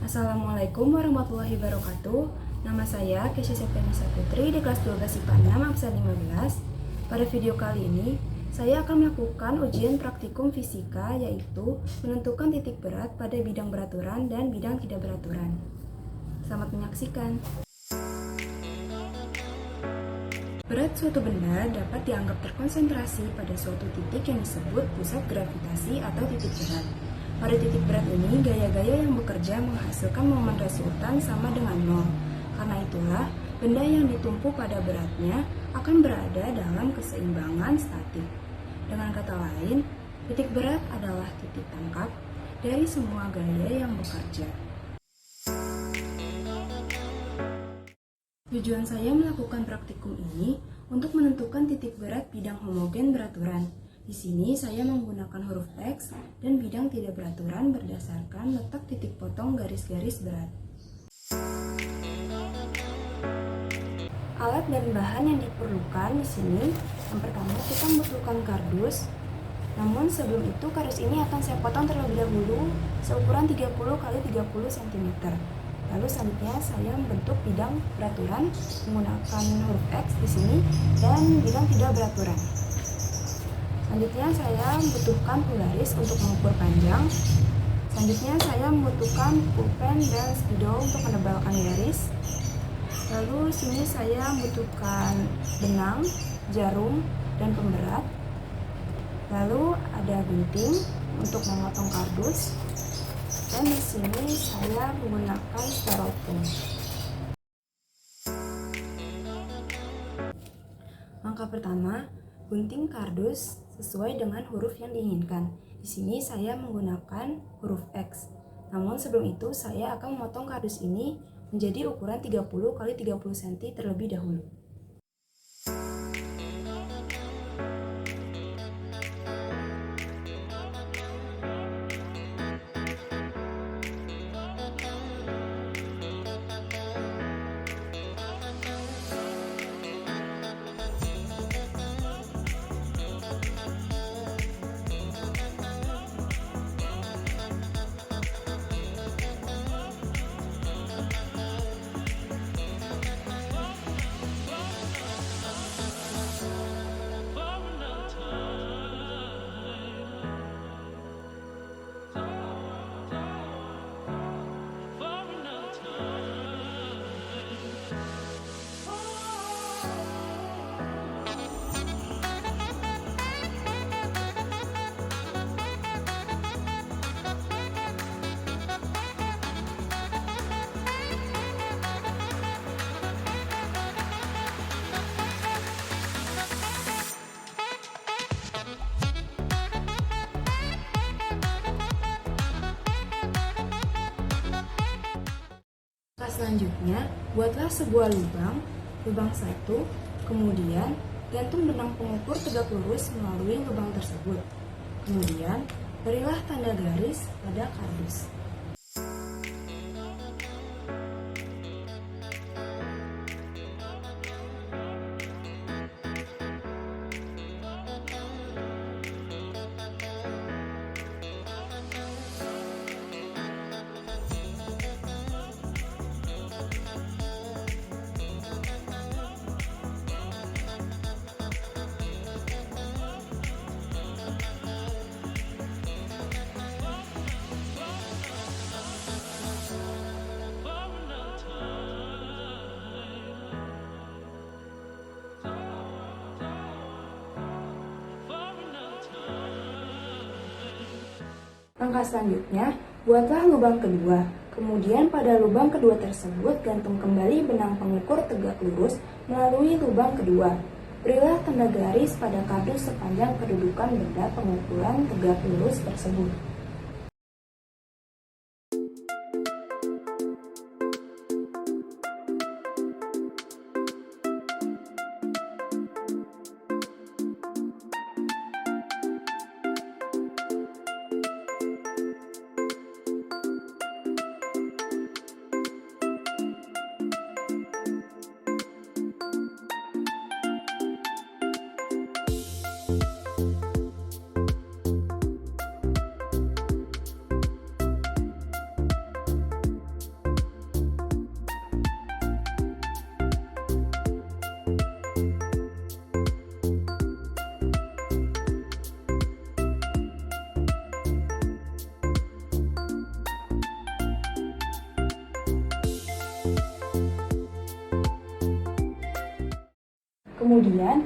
Assalamualaikum warahmatullahi wabarakatuh. Nama saya Kesha Septianisa Putri di kelas 12 IPA 6 absen 15. Pada video kali ini, saya akan melakukan ujian praktikum fisika yaitu menentukan titik berat pada bidang beraturan dan bidang tidak beraturan. Selamat menyaksikan. Berat suatu benda dapat dianggap terkonsentrasi pada suatu titik yang disebut pusat gravitasi atau titik berat. Pada titik berat ini, gaya-gaya yang bekerja menghasilkan momen resultan sama dengan nol. Karena itulah, benda yang ditumpu pada beratnya akan berada dalam keseimbangan statik. Dengan kata lain, titik berat adalah titik tangkap dari semua gaya yang bekerja. Tujuan saya melakukan praktikum ini untuk menentukan titik berat bidang homogen beraturan. Di sini saya menggunakan huruf X dan bidang tidak beraturan berdasarkan letak titik potong garis-garis berat. Alat dan bahan yang diperlukan di sini, yang pertama kita membutuhkan kardus. Namun sebelum itu kardus ini akan saya potong terlebih dahulu seukuran 30 x 30 cm. Lalu selanjutnya saya membentuk bidang beraturan menggunakan huruf X di sini dan bidang tidak beraturan. Selanjutnya saya membutuhkan pulgaris untuk mengukur panjang. Selanjutnya saya membutuhkan pulpen dan spidol untuk menebalkan garis. Lalu sini saya membutuhkan benang, jarum, dan pemberat. Lalu ada gunting untuk memotong kardus. Dan di sini saya menggunakan styrofoam. Langkah pertama, gunting kardus sesuai dengan huruf yang diinginkan. Di sini saya menggunakan huruf X. Namun sebelum itu saya akan memotong kardus ini menjadi ukuran 30 x 30 cm terlebih dahulu. Selanjutnya, buatlah sebuah lubang 1, kemudian gantung benang pengukur tegak lurus melalui lubang tersebut. Kemudian, berilah tanda garis pada kardus. Langkah selanjutnya, buatlah lubang kedua. Kemudian pada lubang kedua tersebut, gantung kembali benang pengukur tegak lurus melalui lubang kedua. Berilah tanda garis pada kardus sepanjang kedudukan benda pengukuran tegak lurus tersebut. Kemudian,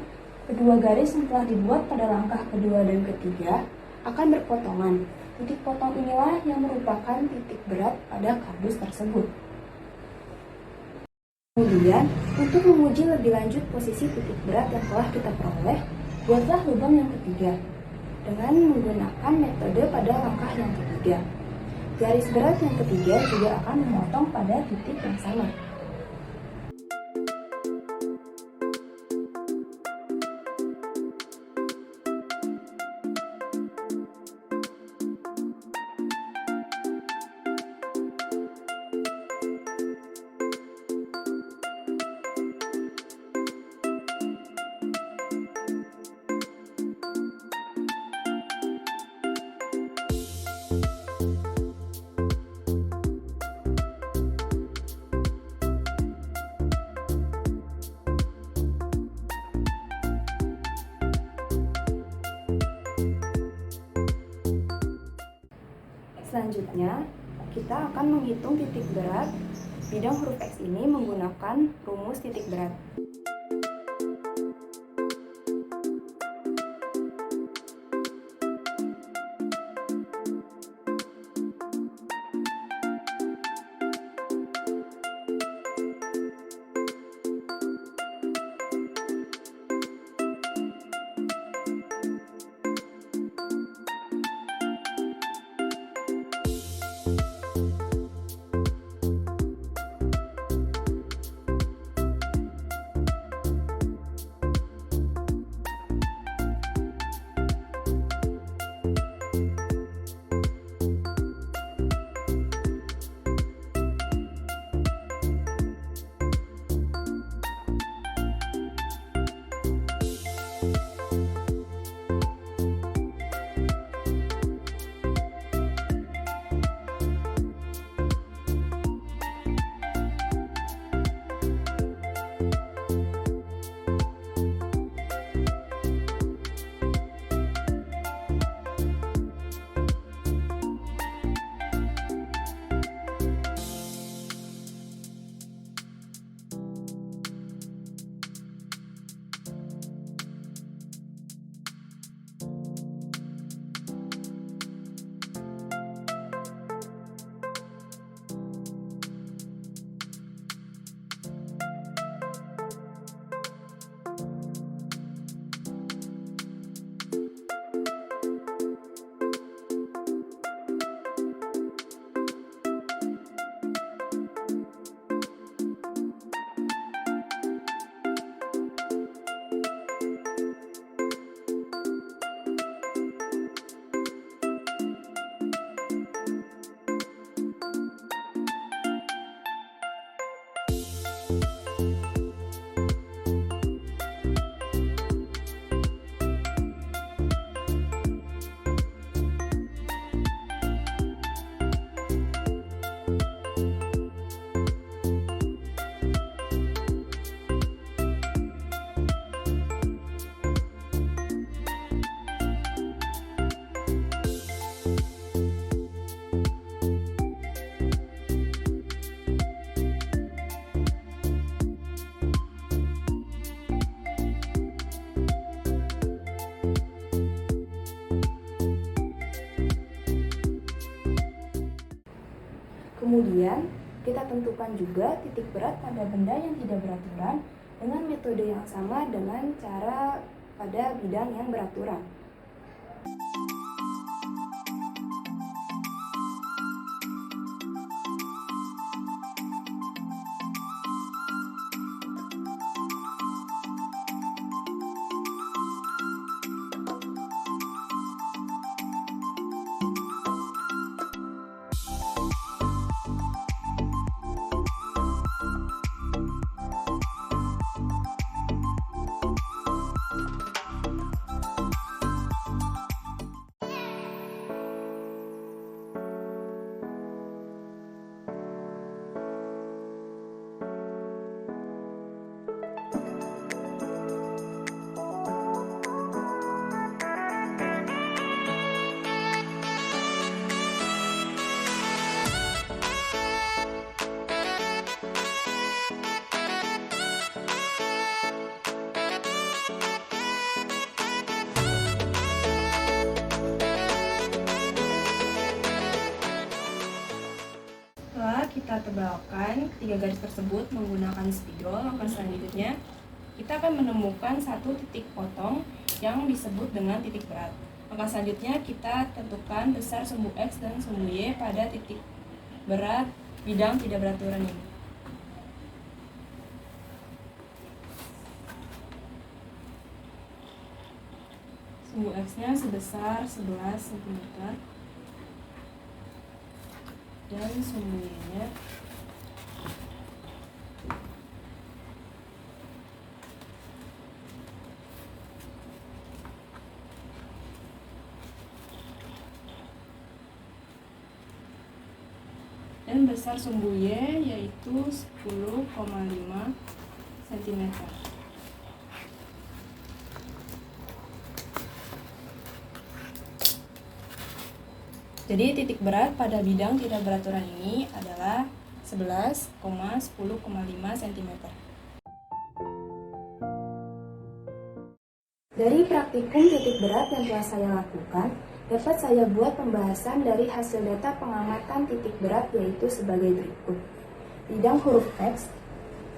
kedua garis yang telah dibuat pada langkah kedua dan ketiga akan berpotongan. Titik potong inilah yang merupakan titik berat pada kardus tersebut. Kemudian, untuk menguji lebih lanjut posisi titik berat yang telah kita peroleh, buatlah lubang yang ketiga dengan menggunakan metode pada langkah yang ketiga. Garis berat yang ketiga juga akan memotong pada titik yang sama. Selanjutnya, kita akan menghitung titik berat bidang huruf X ini menggunakan rumus titik berat. Kemudian, kita tentukan juga titik berat pada benda yang tidak beraturan dengan metode yang sama dengan cara pada bidang yang beraturan. kita tebalkan tiga garis tersebut menggunakan spidol, maka selanjutnya kita akan menemukan satu titik potong yang disebut dengan titik berat. Maka selanjutnya kita tentukan besar sumbu X dan sumbu Y pada titik berat bidang tidak beraturan ini. Sumbu X-nya sebesar 11 cm dan sumbu Y-nya dan besar sumbu Y yaitu 10,5 cm. Jadi titik berat pada bidang tidak beraturan ini adalah 11,10,5 cm. Dari praktikum titik berat yang telah saya lakukan, dapat saya buat pembahasan dari hasil data pengamatan titik berat yaitu sebagai berikut. Bidang huruf X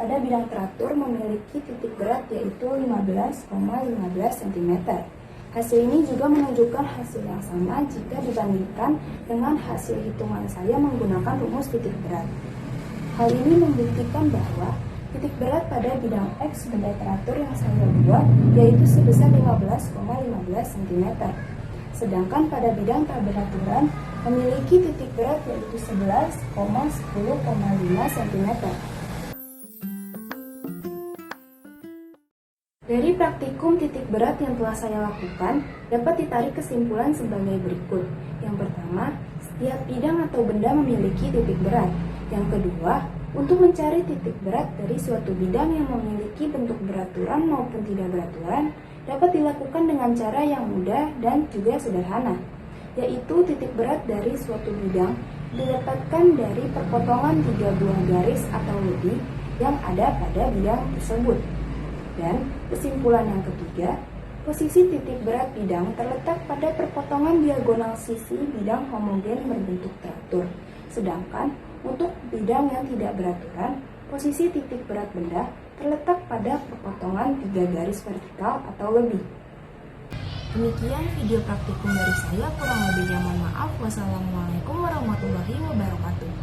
pada bidang teratur memiliki titik berat yaitu 15,15 cm. Hasil ini juga menunjukkan hasil yang sama jika dibandingkan dengan hasil hitungan saya menggunakan rumus titik berat. Hal ini membuktikan bahwa titik berat pada bidang X benda teratur yang saya buat yaitu sebesar 15,15 cm. Sedangkan pada bidang tak beraturan memiliki titik berat yaitu 11,10,5 cm. Dari praktikum titik berat yang telah saya lakukan, dapat ditarik kesimpulan sebagai berikut. Yang pertama, setiap bidang atau benda memiliki titik berat. Yang kedua, untuk mencari titik berat dari suatu bidang yang memiliki bentuk beraturan maupun tidak beraturan, dapat dilakukan dengan cara yang mudah dan juga sederhana, yaitu titik berat dari suatu bidang didapatkan dari perpotongan 3 buah garis atau lebih yang ada pada bidang tersebut. Dan kesimpulan yang ketiga, posisi titik berat bidang terletak pada perpotongan diagonal sisi bidang homogen berbentuk teratur. Sedangkan untuk bidang yang tidak beraturan, posisi titik berat benda terletak pada perpotongan 3 garis vertikal atau lebih. Demikian video praktikum dari saya, kurang lebihnya mohon maaf. Wassalamualaikum warahmatullahi wabarakatuh.